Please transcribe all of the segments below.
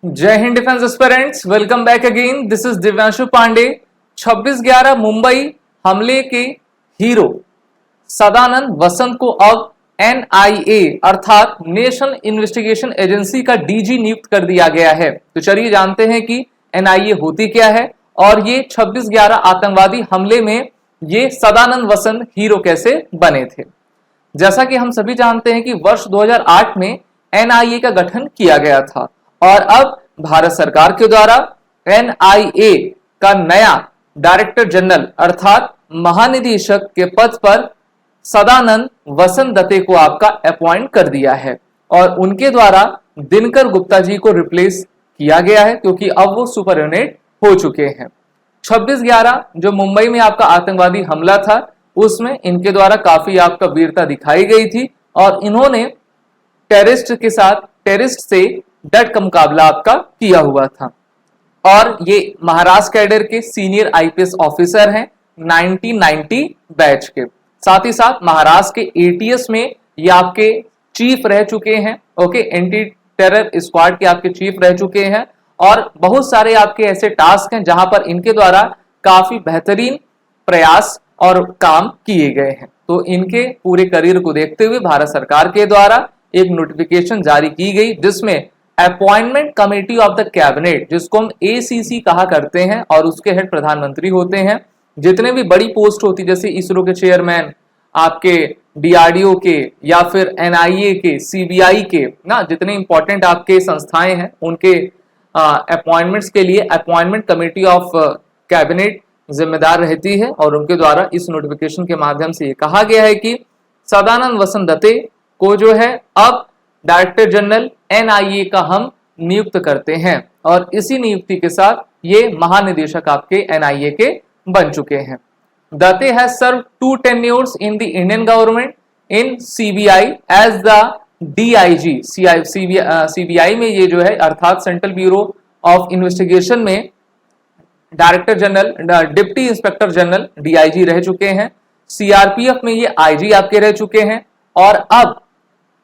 जय हिंद defence aspirants, welcome back again. This is Divyanshu Pandey. 26/11 Mumbai हमले के हीरो सदानंद वसंत को अब एनआईए अर्थात नेशनल इन्वेस्टिगेशन एजेंसी का डीजी नियुक्त कर दिया गया है। तो चलिए जानते हैं कि एनआईए होती क्या है और ये 26/11 आतंकवादी हमले में ये सदानंद वसंत हीरो कैसे बने थे। जैसा कि हम सभी जानते हैं कि वर्ष 2008 में एनआईए का गठन किया गया था और अब भारत सरकार के द्वारा एनआईए का नया डायरेक्टर जनरल अर्थात महानिदेशक के पद पर सदानंद वसंत दत्ते को आपका अपॉइंट कर दिया है और उनके द्वारा दिनकर गुप्ता जी को रिप्लेस किया गया है क्योंकि अब वो सुपर यूनिट हो चुके हैं। 26/11 जो मुंबई में आपका आतंकवादी हमला था उसमें इनके द्वारा काफी आपका वीरता दिखाई गई थी और इन्होंने टेररिस्ट से डट का मुकाबला आपका किया हुआ था और ये महाराष्ट्र कैडर के सीनियर आईपीएस ऑफिसर हैं 1990 बैच के। साथ ही साथ महाराष्ट्र के एटीएस में ये आपके चीफ रह चुके हैं। ओके, एंटी टेरर स्क्वाड के आपके चीफ रह चुके हैं और बहुत सारे आपके ऐसे टास्क हैं जहां पर इनके द्वारा काफी बेहतरीन प्रयास और काम किए गए हैं। तो इनके पूरे करियर को देखते हुए भारत सरकार के द्वारा एक नोटिफिकेशन जारी की गई जिसमें appointment committee of the cabinet, जिसको हम एसीसी कहा करते हैं और उसके हेड प्रधानमंत्री होते हैं। जितने भी बड़ी पोस्ट होती जैसे इसरो के चेयरमैन, आपके डीआरडीओ के या फिर एनआईए के, सीबीआई के ना, जितने इंपॉर्टेंट आपके संस्थाएं हैं उनके अपॉइंटमेंट्स के लिए अपॉइंटमेंट कमेटी ऑफ कैबिनेट जिम्मेदार रहती है और उनके द्वारा इस नोटिफिकेशन के माध्यम से ये कहा गया है कि सदानंद वसंत दत्ते को जो है अब डायरेक्टर जनरल एनआईए का हम नियुक्त करते हैं और इसी नियुक्ति के साथ ये महानिदेशक आपके एनआईए के बन चुके हैं। Date has serve 2 tenures in the Indian government in CBI as the DIG. CBI में ये जो है अर्थात सेंट्रल ब्यूरो ऑफ इन्वेस्टिगेशन में director general, deputy inspector general DIG रह चुके हैं। सीआरपीएफ में ये आईजी आपके रह चुके हैं और अब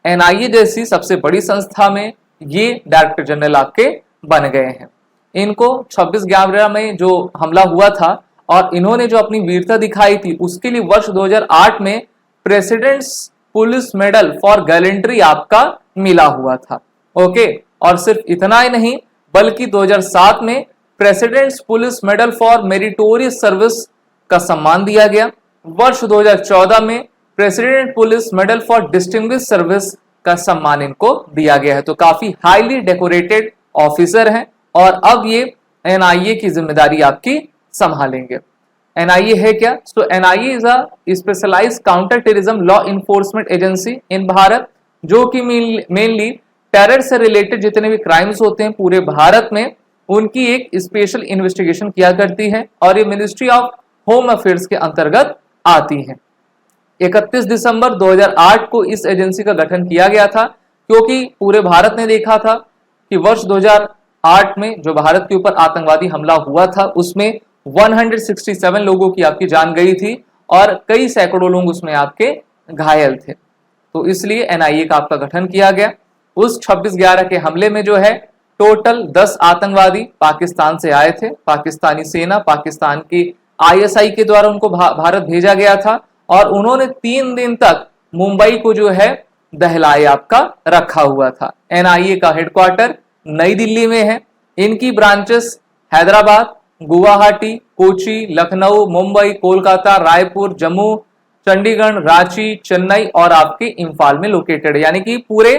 एनआईए जैसी सबसे बड़ी संस्था में ये डायरेक्टर जनरल आपके बन गए हैं। इनको 26/11 में जो हमला हुआ था और इन्होंने जो अपनी वीरता दिखाई थी उसके लिए वर्ष 2008 में presidents police medal for gallantry आपका मिला हुआ था। ओके, और सिर्फ इतना ही नहीं बल्कि 2007 में presidents police medal for meritorious service का सम्मान दिया गया। वर्ष 2014 में president police medal for distinguish service का सम्मान इनको दिया गया है। तो काफी हाईली डेकोरेटेड ऑफिसर हैं और अब ये एनआईए की जिम्मेदारी आपकी संभालेंगे। एनआईए है क्या? So NIA is a specialised counter terrorism law enforcement agency in Bharat, जो कि मेनली टेरर से रिलेटेड जितने भी क्राइम्स होते हैं पूरे भारत में उनकी एक स्पेशल इन्वेस्टिगेशन किया करती है और ये मिनिस्ट्री ऑफ होम अफेयर्स के अंतर्गत आती है। 31 दिसंबर 2008 को इस एजेंसी का गठन किया गया था क्योंकि पूरे भारत ने देखा था कि वर्ष 2008 में जो भारत के ऊपर आतंकवादी हमला हुआ था उसमें 167 लोगों की आपकी जान गई थी और कई सैकड़ों लोग उसमें आपके घायल थे। तो इसलिए एनआईए का आपका गठन किया गया। उस 26/11 के हमले में जो है टोटल 10 आतंकवादी पाकिस्तान से आए थे। पाकिस्तानी सेना, पाकिस्तान की आईएसआई के द्वारा उनको भारत भेजा गया था और उन्होंने 3 दिन तक मुंबई को जो है दहलाए आपका रखा हुआ था। एनआईए का हेडक्वार्टर नई दिल्ली में है। इनकी ब्रांचेस हैदराबाद, गुवाहाटी, कोची, लखनऊ, मुंबई, कोलकाता, रायपुर, जम्मू, चंडीगढ़, रांची, चेन्नई और आपके इम्फाल में लोकेटेड है, यानी कि पूरे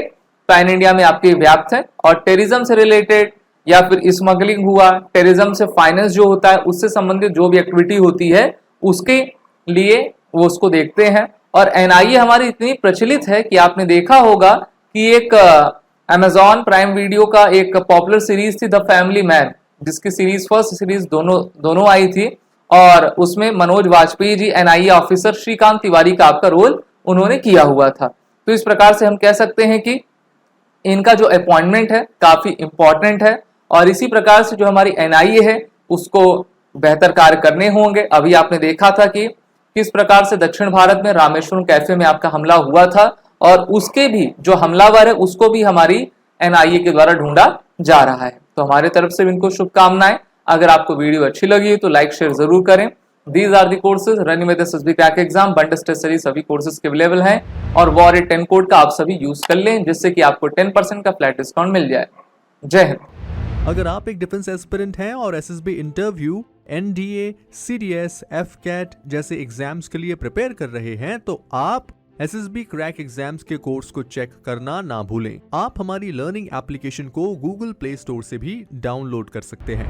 पैन इंडिया में आपके व्याप्त है। और टेररिज्म से रिलेटेड या फिर स्मगलिंग हुआ, टेररिज्म से फाइनेंस जो होता है उससे संबंधित जो भी एक्टिविटी होती है उसके लिए वो उसको देखते हैं। और एनआईए हमारी इतनी प्रचलित है कि आपने देखा होगा कि एक अमेजॉन प्राइम वीडियो का एक पॉपुलर सीरीज थी द फैमिली मैन, जिसकी सीरीज फर्स्ट सीरीज दोनों आई थी और उसमें मनोज वाजपेयी जी एनआईए ऑफिसर श्रीकांत तिवारी का आपका रोल उन्होंने किया हुआ था। तो इस प्रकार से हम कह सकते हैं कि इनका जो अपॉइंटमेंट है काफी इंपॉर्टेंट है और इसी प्रकार से जो हमारी एनआईए है उसको बेहतर कार्य करने होंगे। अभी आपने देखा था कि किस प्रकार से दक्षिण भारत में रामेश्वरम कैफे में आपका हमला हुआ था और उसके भी जो हमलावर है उसको भी हमारी एनआईए के द्वारा ढूंढा जा रहा है। तो हमारे तरफ से भी इनको शुभकामनाएं। अगर आपको वीडियो अच्छी लगी तो लाइक शेयर जरूर करें। These are the courses running with SSB crack exam, बंड स्टेशनरी सभी कोर्सेज के अवेलेबल हैं और वॉर 10 कोड का आप सभी यूज कर लें जिससे कि आपको 10% का फ्लैट डिस्काउंट मिल जाए। जय हिंद। अगर आप एक डिफेंस एस्पिरेंट हैं और SSB interview, NDA, CDS, AFCAT जैसे एग्जाम्स के लिए प्रिपेयर कर रहे हैं तो आप एसएसबी क्रैक एग्जाम्स के कोर्स को चेक करना ना भूलें। आप हमारी लर्निंग एप्लीकेशन को गूगल प्ले स्टोर से भी डाउनलोड कर सकते हैं।